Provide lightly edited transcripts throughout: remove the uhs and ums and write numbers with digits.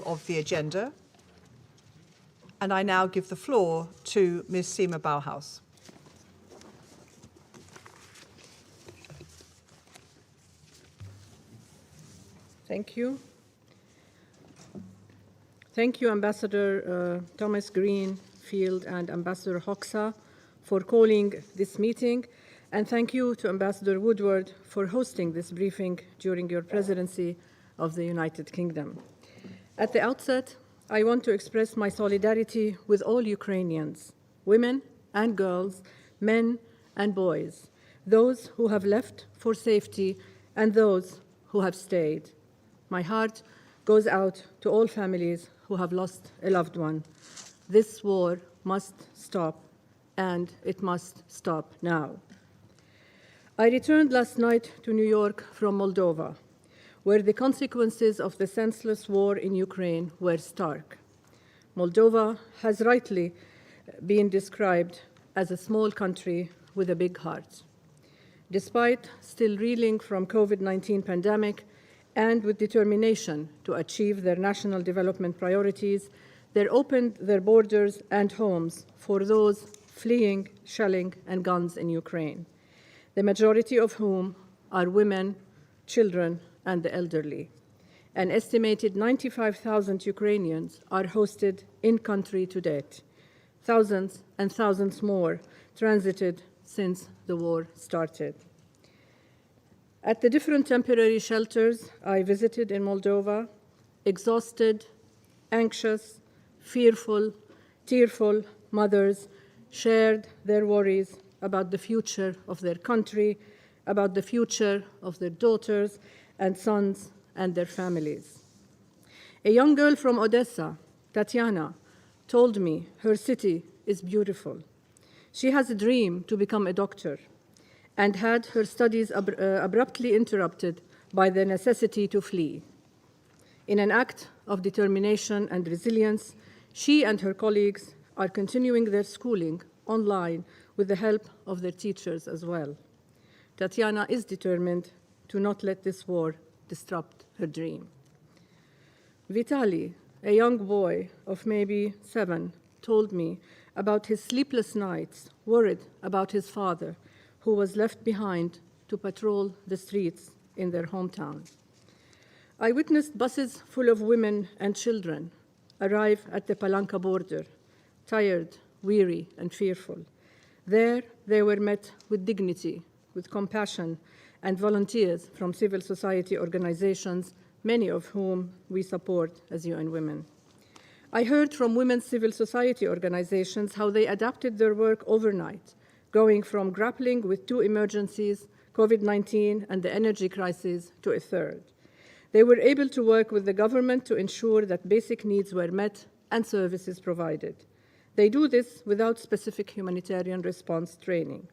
of the agenda. And I now give the floor to Ms. Sima Bahous. Thank you. Thank you, Ambassador Thomas Greenfield and Ambassador Hoxha for calling this meeting, and thank you to Ambassador Woodward for hosting this briefing during your presidency of the United Kingdom. At the outset, I want to express my solidarity with all Ukrainians, women and girls, men and boys, those who have left for safety and those who have stayed. My heart goes out to all families who have lost a loved one. This war must stop, and it must stop now. I returned last night to New York from Moldova, where the consequences of the senseless war in Ukraine were stark. Moldova has rightly been described as a small country with a big heart. Despite still reeling from COVID-19 pandemic and with determination to achieve their national development priorities, they opened their borders and homes for those fleeing shelling and guns in Ukraine, the majority of whom are women, children, and the elderly. An estimated 95,000 Ukrainians are hosted in-country to date. Thousands and thousands more transited since the war started. At the different temporary shelters I visited in Moldova, exhausted, anxious, fearful, tearful mothers shared their worries about the future of their country, about the future of their daughters and sons and their families. A young girl from Odessa, Tatiana, told me her city is beautiful. She has a dream to become a doctor and had her studies abruptly interrupted by the necessity to flee. In an act of determination and resilience, she and her colleagues are continuing their schooling online with the help of their teachers as well. Tatiana is determined to not let this war disrupt her dream. Vitali, a young boy of maybe 7, told me about his sleepless nights, worried about his father, who was left behind to patrol the streets in their hometown. I witnessed buses full of women and children arrive at the Palanca border, tired, weary, and fearful. There, they were met with dignity, with compassion, and volunteers from civil society organizations, many of whom we support as UN Women. I heard from women's civil society organizations how they adapted their work overnight, going from grappling with 2 emergencies, COVID-19 and the energy crisis, to a third. They were able to work with the government to ensure that basic needs were met and services provided. They do this without specific humanitarian response training.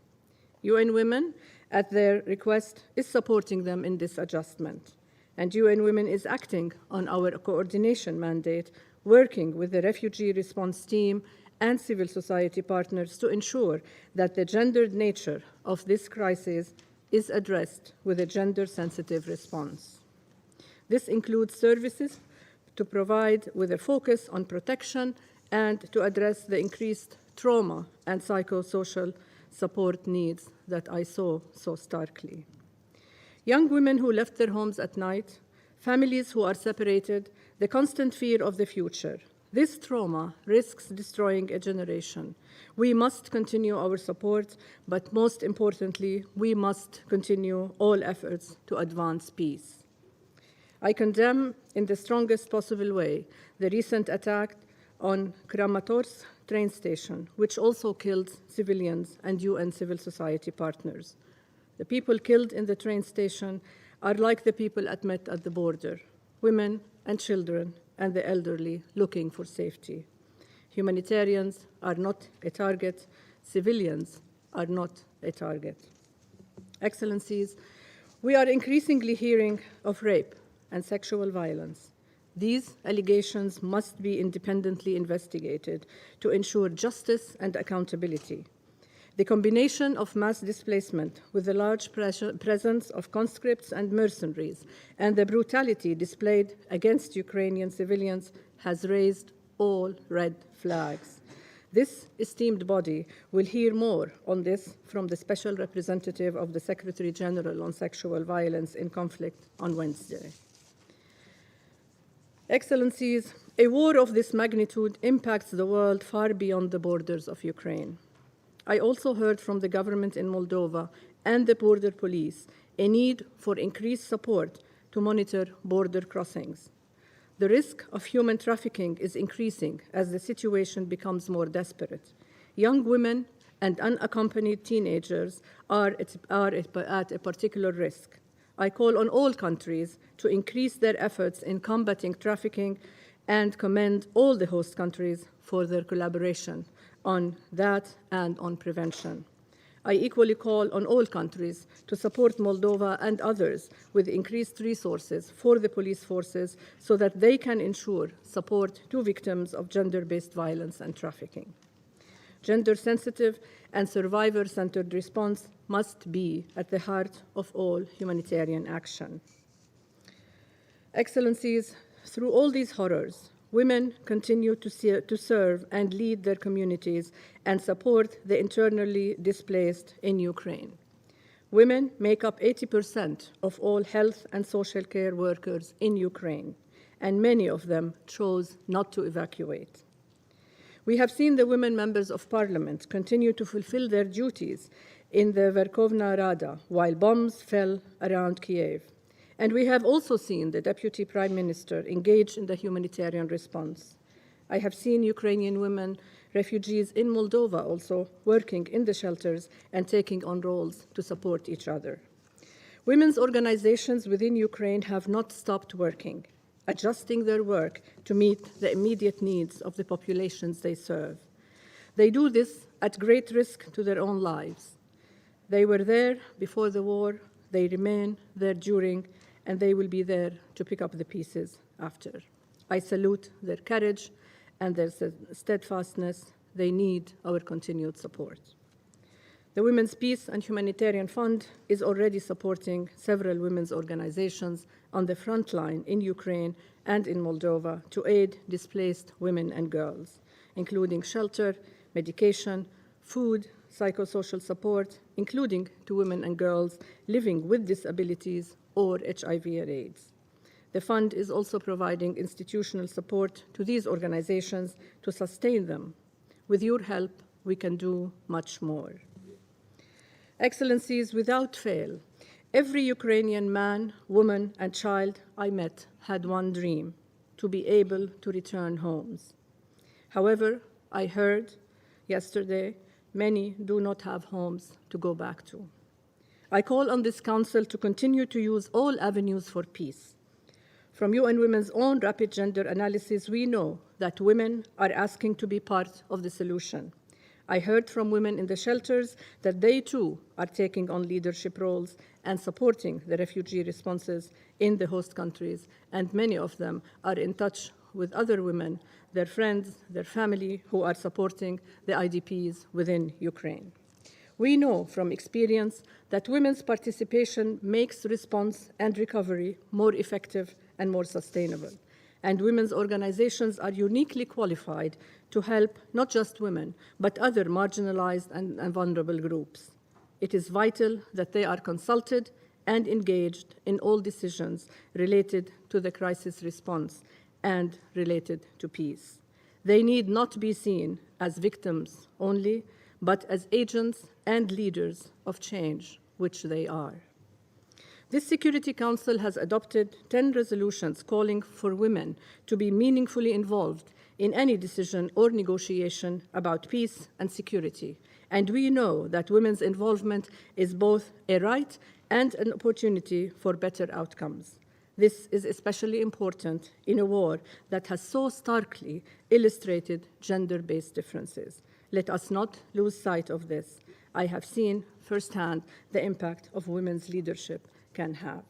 UN Women, at their request, is supporting them in this adjustment. And UN Women is acting on our coordination mandate, working with the refugee response team and civil society partners to ensure that the gendered nature of this crisis is addressed with a gender-sensitive response. This includes services to provide with a focus on protection and to address the increased trauma and psychosocial support needs that I saw so starkly. Young women who left their homes at night, families who are separated, the constant fear of the future. This trauma risks destroying a generation. We must continue our support, but most importantly, we must continue all efforts to advance peace. I condemn in the strongest possible way the recent attack on Kramatorsk train station, which also killed civilians and UN civil society partners. The people killed in the train station are like the people met at the border, women and children and the elderly looking for safety. Humanitarians are not a target, civilians are not a target. Excellencies, we are increasingly hearing of rape and sexual violence. These allegations must be independently investigated to ensure justice and accountability. The combination of mass displacement with the large presence of conscripts and mercenaries and the brutality displayed against Ukrainian civilians has raised all red flags. This esteemed body will hear more on this from the Special Representative of the Secretary General on Sexual Violence in Conflict on Wednesday. Excellencies, a war of this magnitude impacts the world far beyond the borders of Ukraine. I also heard from the government in Moldova and the border police a need for increased support to monitor border crossings. The risk of human trafficking is increasing as the situation becomes more desperate. Young women and unaccompanied teenagers are at a particular risk. I call on all countries to increase their efforts in combating trafficking and commend all the host countries for their collaboration on that and on prevention. I equally call on all countries to support Moldova and others with increased resources for the police forces so that they can ensure support to victims of gender-based violence and trafficking. Gender-sensitive and survivor-centered response must be at the heart of all humanitarian action. Excellencies, through all these horrors, women continue to serve and lead their communities and support the internally displaced in Ukraine. Women make up 80% of all health and social care workers in Ukraine, and many of them chose not to evacuate. We have seen the women members of parliament continue to fulfill their duties in the Verkhovna Rada while bombs fell around Kiev. And we have also seen the Deputy Prime Minister engage in the humanitarian response. I have seen Ukrainian women, refugees in Moldova also working in the shelters and taking on roles to support each other. Women's organizations within Ukraine have not stopped working, adjusting their work to meet the immediate needs of the populations they serve. They do this at great risk to their own lives. They were there before the war, they remain there during, and they will be there to pick up the pieces after. I salute their courage and their steadfastness. They need our continued support. The Women's Peace and Humanitarian Fund is already supporting several women's organizations on the front line in Ukraine and in Moldova to aid displaced women and girls, including shelter, medication, food, psychosocial support, including to women and girls living with disabilities or HIV and AIDS. The fund is also providing institutional support to these organizations to sustain them. With your help, we can do much more. Excellencies, without fail, every Ukrainian man, woman, and child I met had one dream: to be able to return homes. However, I heard yesterday many do not have homes to go back to. I call on this Council to continue to use all avenues for peace. From UN Women's own rapid gender analysis, we know that women are asking to be part of the solution. I heard from women in the shelters that they too are taking on leadership roles and supporting the refugee responses in the host countries, and many of them are in touch with other women, their friends, their family, who are supporting the IDPs within Ukraine. We know from experience that women's participation makes response and recovery more effective and more sustainable. And women's organizations are uniquely qualified to help not just women, but other marginalized and vulnerable groups. It is vital that they are consulted and engaged in all decisions related to the crisis response and related to peace. They need not be seen as victims only, but as agents and leaders of change, which they are. This Security Council has adopted 10 resolutions calling for women to be meaningfully involved in any decision or negotiation about peace and security. And we know that women's involvement is both a right and an opportunity for better outcomes. This is especially important in a war that has so starkly illustrated gender-based differences. Let us not lose sight of this. I have seen firsthand the impact of women's leadership can have.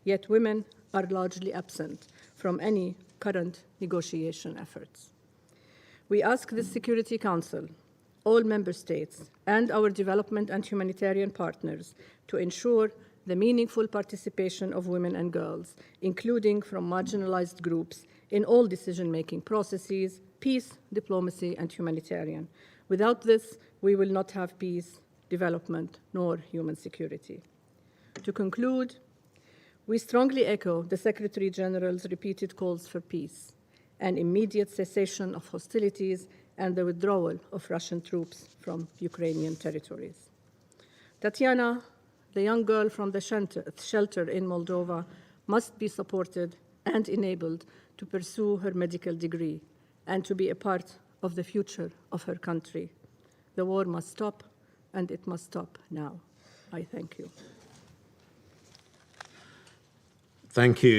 Yet women are largely absent from any current negotiation efforts. We ask the Security Council all member states, and our development and humanitarian partners to ensure the meaningful participation of women and girls, including from marginalized groups, in all decision-making processes, peace, diplomacy, and humanitarian. Without this, we will not have peace, development, nor human security. To conclude, we strongly echo the Secretary General's repeated calls for peace, an immediate cessation of hostilities, and the withdrawal of Russian troops from Ukrainian territories. Tatiana, the young girl from the shelter in Moldova, must be supported and enabled to pursue her medical degree and to be a part of the future of her country. The war must stop, and it must stop now. I thank you. Thank you.